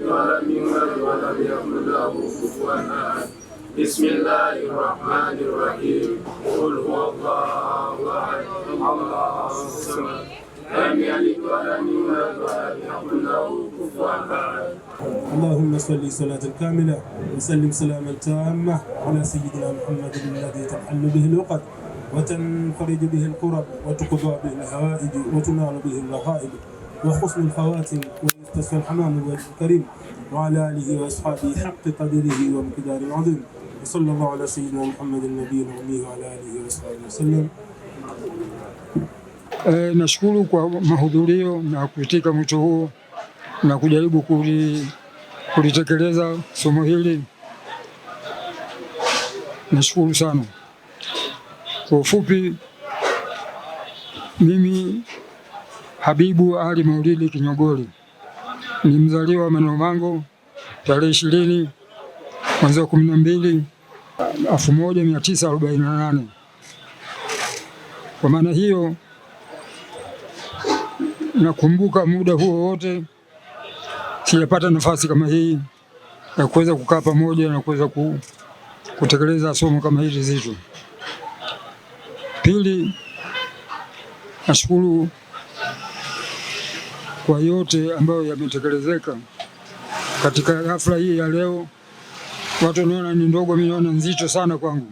ولم يولد ولم يكن له كفوا أحد. بسم الله الرحمن الرحيم. قل هو الله أحد الله الصمد لم يلد ولم يولد ولم يكن له كفوا أحد. اللهم صل صلاة كاملة وسلم سلاما تاما على سيدنا محمد الذي تحل به العقد وتنفرج به الكرب وتقضى به الحوائج وتنال به الرغائب وحسن الخواتم ويستسقى الحمام الوجه الكريم وعلى آله وأصحابه حق قدره ومقدار عظيم وصلى الله على سيدنا محمد النبي الأمي وعلى آله وأصحابه وسلم. Nashukuru kwa mahudhurio na kuitika mwito huu na kujaribu kulitekeleza somo hili. Nashukuru sana. Kwa ufupi, mimi Habibu Ali Maulidi Kinyogoli ni mzaliwa wa Manomango tarehe 20 mwezi wa 12 1948. Kwa maana hiyo nakumbuka muda huo wote sijapata nafasi kama hii ya kuweza kukaa pamoja na kuweza kutekeleza somo kama hili zito. Pili, nashukuru kwa yote ambayo yametekelezeka katika hafla hii ya leo. Watu wanaona ni ndogo, mimi naona nzito sana kwangu,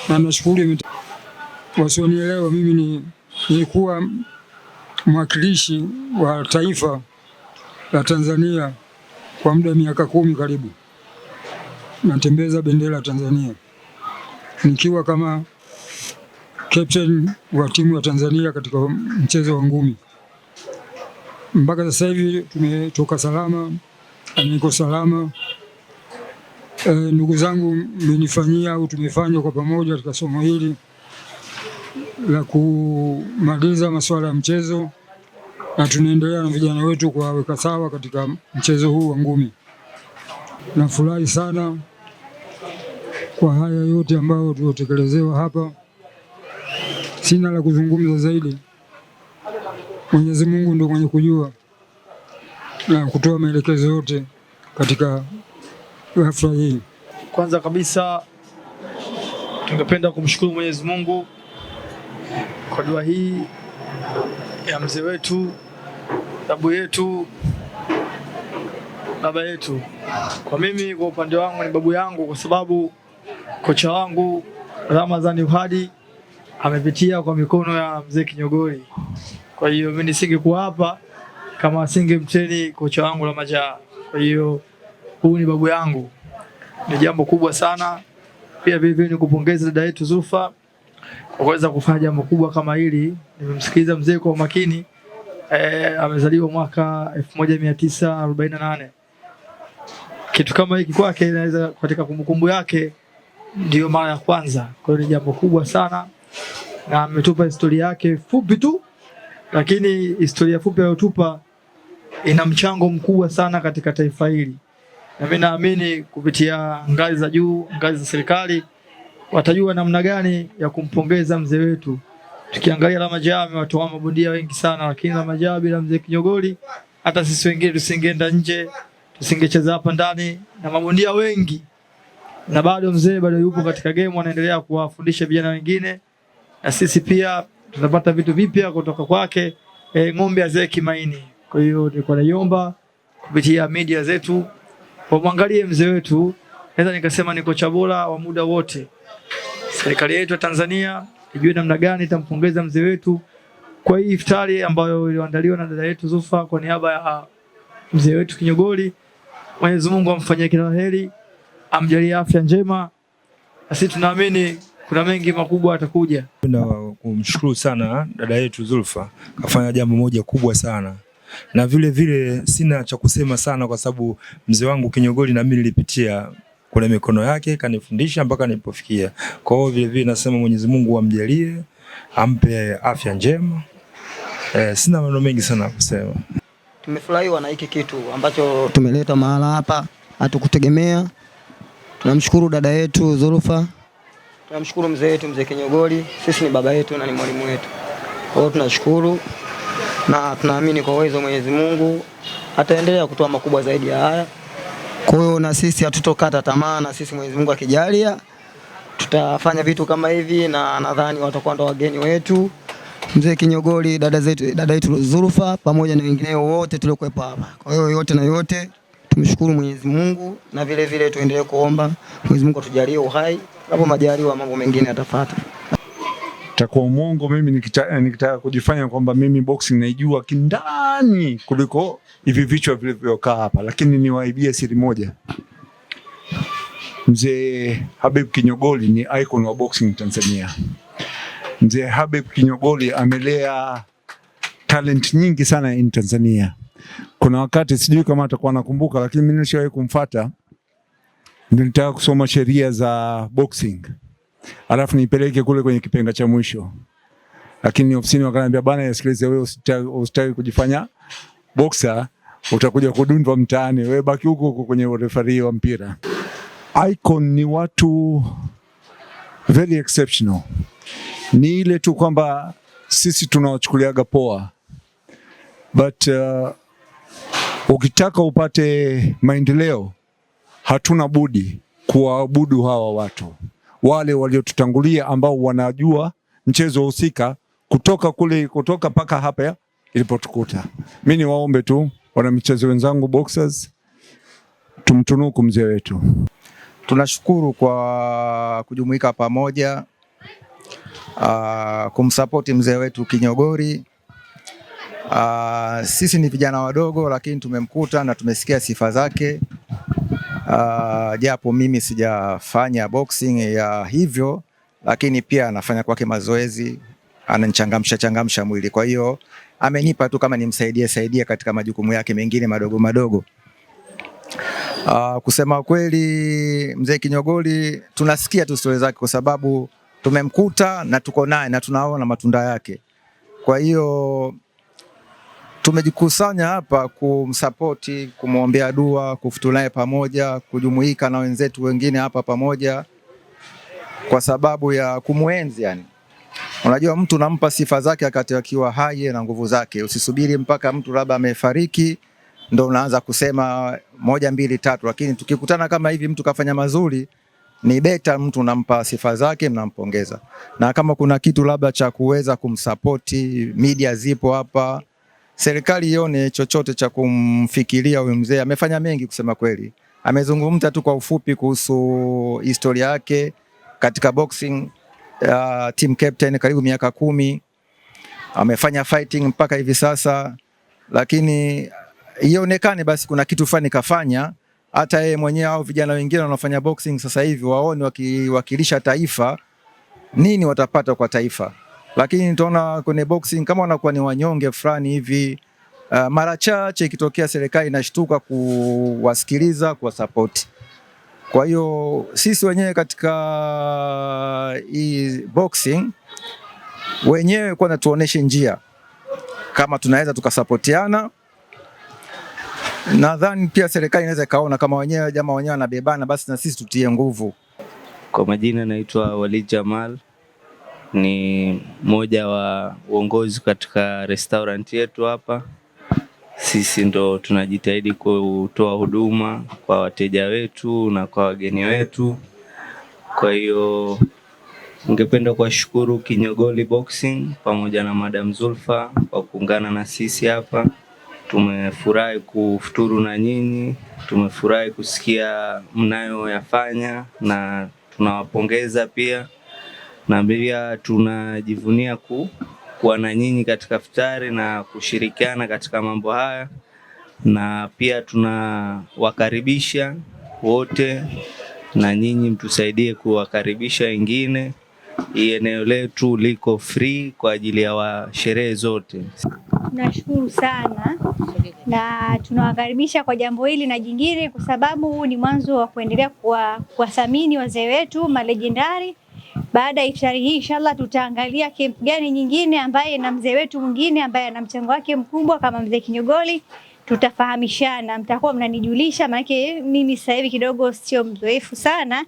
na nashukuru. Wasionielewa, mimi nilikuwa mwakilishi wa taifa la Tanzania kwa muda wa miaka 10 karibu. Natembeza bendera ya Tanzania nikiwa kama captain wa timu ya Tanzania katika mchezo wa ngumi. Mpaka sasa hivi tumetoka salama, niko salama. Ndugu zangu mmenifanyia au tumefanya kwa pamoja katika somo hili la kumaliza masuala ya mchezo, na tunaendelea na vijana wetu kuwaweka sawa katika mchezo huu wa ngumi. Nafurahi sana kwa haya yote ambayo tuliotekelezewa hapa. Sina la kuzungumza zaidi. Mwenyezi Mungu ndio mwenye kujua na kutoa maelekezo yote katika hafla hii. Kwanza kabisa tungependa kumshukuru Mwenyezi Mungu kwa dua hii ya mzee wetu, babu yetu, baba yetu. Kwa mimi, kwa upande wangu ni babu yangu, kwa sababu kocha wangu Ramadhani Uhadi amepitia kwa mikono ya mzee Kinyogoli. Kwa hiyo mimi nisingekuwa hapa kama asingemtreni kocha wangu la Majaa. Kwa hiyo huu ni babu yangu, ni jambo kubwa sana. Pia vile ni kupongeza dada yetu Zulfa kwa kuweza kufanya jambo kubwa kama hili. Nimemsikiliza mzee kwa makini. Amezaliwa mwaka 1948. Kitu kama hiki kwake inaweza katika kumbukumbu yake ndio mara ya kwanza. Kwa hiyo ni jambo kubwa sana, na ametupa historia yake fupi tu, lakini historia fupi aliyotupa ina mchango mkubwa sana katika taifa hili. Na mimi naamini kupitia ngazi za juu, ngazi za serikali, watajua namna gani ya kumpongeza mzee wetu. Tukiangalia la Majaa amewatoa mabondia wengi sana, lakini la Majaa bila mzee Kinyogoli hata sisi wengine tusingeenda nje, tusingecheza hapa ndani na mabondia wengi. Na bado mzee bado yupo katika game, anaendelea kuwafundisha vijana wengine, na sisi pia tunapata vitu vipya kutoka kwake. Ng'ombe azee kimaini. Kwa hiyo nilikuwa naiomba kupitia media zetu wamwangalie mzee wetu. Naweza nikasema ni kocha bora wa muda wote. Serikali yetu ya Tanzania ijue namna gani itampongeza mzee wetu kwa hii iftari ambayo iliandaliwa na dada yetu Zulfa kwa niaba ya mzee wetu Kinyogoli. Mwenyezi Mungu amfanyie kila heri, amjalie afya njema. Sisi tunaamini kuna mengi makubwa atakuja. Napenda kumshukuru sana dada yetu Zulfa, kafanya jambo moja kubwa sana. Na vile vile sina cha kusema sana kwa sababu mzee wangu Kinyogoli na mimi nilipitia kwenye mikono yake, kanifundisha mpaka nilipofikia. Kwa hiyo vile vile nasema Mwenyezi Mungu amjalie, ampe afya njema. Sina maneno mengi sana kusema. Tumefurahiwa na hiki kitu ambacho tumeleta mahala hapa, hatukutegemea. Tunamshukuru dada yetu Zulfa. Tunamshukuru mzee wetu mzee Kinyogoli. Sisi ni baba yetu na ni mwalimu wetu. Kwa hiyo tunashukuru na tunaamini kwa uwezo wa Mwenyezi Mungu ataendelea kutoa makubwa zaidi ya haya. Kwa hiyo na sisi hatutokata tamaa, na sisi Mwenyezi Mungu akijalia tutafanya vitu kama hivi, na nadhani watakuwa ndo wageni wetu, mzee Kinyogoli, dada yetu Zulfa, pamoja na wengine wote tuliokuwepo hapa. Kwa hiyo yote na yote tumshukuru Mwenyezi Mungu, na vile vile tuendelee kuomba Mwenyezi Mungu atujalie uhai, hapo majaliwa mambo mengine yatafuata. Takuwa mwongo mimi nikitaka kujifanya kwamba mimi boxing naijua kindani kuliko hivi vichwa vilivyokaa hapa, lakini niwaibie siri moja. Mzee Habib Kinyogoli ni icon wa boxing Tanzania. Mzee Habib Kinyogoli amelea talent nyingi sana in Tanzania. Kuna wakati sijui kama atakuwa nakumbuka, lakini mimi nilishawahi kumfuata. Nilitaka kusoma sheria za boxing, alafu nipeleke kule kwenye kipenga cha mwisho, lakini ofisini wakaniambia, bana yasikilize, wewe usitaki kujifanya boxer, utakuja kudundwa mtaani, wewe baki huko kwenye referee wa mpira. Icon ni watu very exceptional. Ni ile tu kwamba sisi tunawachukuliaga poa, but ukitaka upate maendeleo hatuna budi kuwaabudu hawa watu, wale waliotutangulia ambao wanajua mchezo husika kutoka paka hapa ilipotukuta. Mimi niwaombe tu wana michezo wenzangu boxers, tumtunuku mzee wetu. Tunashukuru kwa kujumuika pamoja kumsupport mzee wetu Kinyogoli. Sisi ni vijana wadogo, lakini tumemkuta na tumesikia sifa zake. Japo mimi sijafanya boxing ya hivyo, lakini pia anafanya kwake mazoezi, ananichangamsha mwili. Kwa hiyo amenipa tu kama nimsaidie katika majukumu yake mengine madogo. Kusema kweli mzee Kinyogoli tunasikia tu stories zake, kwa sababu tumemkuta na tuko naye na tunaona matunda yake. Kwa hiyo tumejikusanya hapa kumsapoti, kumwombea dua, kufutu naye pamoja, kujumuika na wenzetu wengine hapa pamoja kwa sababu ya kumuenzi. Yani unajua mtu nampa sifa zake wakati akiwa hai na nguvu zake. Usisubiri mpaka mtu labda amefariki ndo unaanza kusema 1 2 3, lakini tukikutana kama hivi mtu kafanya mazuri, ni beta mtu nampa sifa zake, mnampongeza. Na kama kuna kitu labda cha kuweza kumsapoti, media zipo hapa, serikali ione chochote cha kumfikiria huyu mzee. Amefanya mengi kusema kweli. Amezungumza tu kwa ufupi kuhusu historia yake katika boxing, team captain karibu miaka 10. Amefanya fighting mpaka hivi sasa, lakini ionekane basi kuna kitu fulani kafanya, hata yeye mwenyewe au vijana wengine wanafanya boxing sasa hivi waone wakiwakilisha taifa, nini watapata kwa taifa. Lakini tunaona kwenye boxing kama wanakuwa ni wanyonge fulani hivi. Mara chache ikitokea serikali inashtuka kuwasikiliza, kuwasupport. Kwa hiyo sisi wenyewe katika hii boxing wenyewe kwanza tuoneshe njia kama tunaweza tukasupportiana. Nadhani pia serikali inaweza kaona kama wenyewe jamaa wenyewe wanabebana, basi na sisi tutie nguvu. Kwa majina naitwa Walid Jamal, ni mmoja wa uongozi katika restaurant yetu hapa. Sisi ndo tunajitahidi kutoa huduma kwa wateja wetu na kwa wageni wetu. Kwa hiyo ningependa kuwashukuru Kinyogoli Boxing pamoja na Madam Zulfa kwa kuungana na sisi hapa. Tumefurahi kufuturu na nyinyi, tumefurahi kusikia mnayoyafanya na tunawapongeza pia. Na pia tunajivunia kuwa na nyinyi katika futari na kushirikiana katika mambo haya, na pia tunawakaribisha wote na nyinyi mtusaidie kuwakaribisha wengine. Hii eneo letu liko free kwa ajili ya sherehe zote. Nashukuru sana na tunawakaribisha kwa jambo hili na jingine, kwa sababu huu ni mwanzo wa kuendelea kuwathamini wazee wetu malejendari. Baada ya iftari hii inshallah tutaangalia camp gani nyingine ambaye na mzee wetu mwingine ambaye ana mchango wake mkubwa kama mzee Kinyogoli. Tutafahamishana, mtakuwa mnanijulisha, maana mimi sasa hivi kidogo sio mzoefu sana.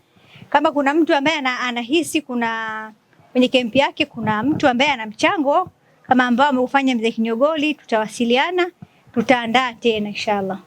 Kama kuna mtu ambaye anahisi kuna kwenye camp yake kuna mtu ambaye ana mchango kama ambao ameufanya mzee Kinyogoli, tutawasiliana tutaandaa tena inshallah.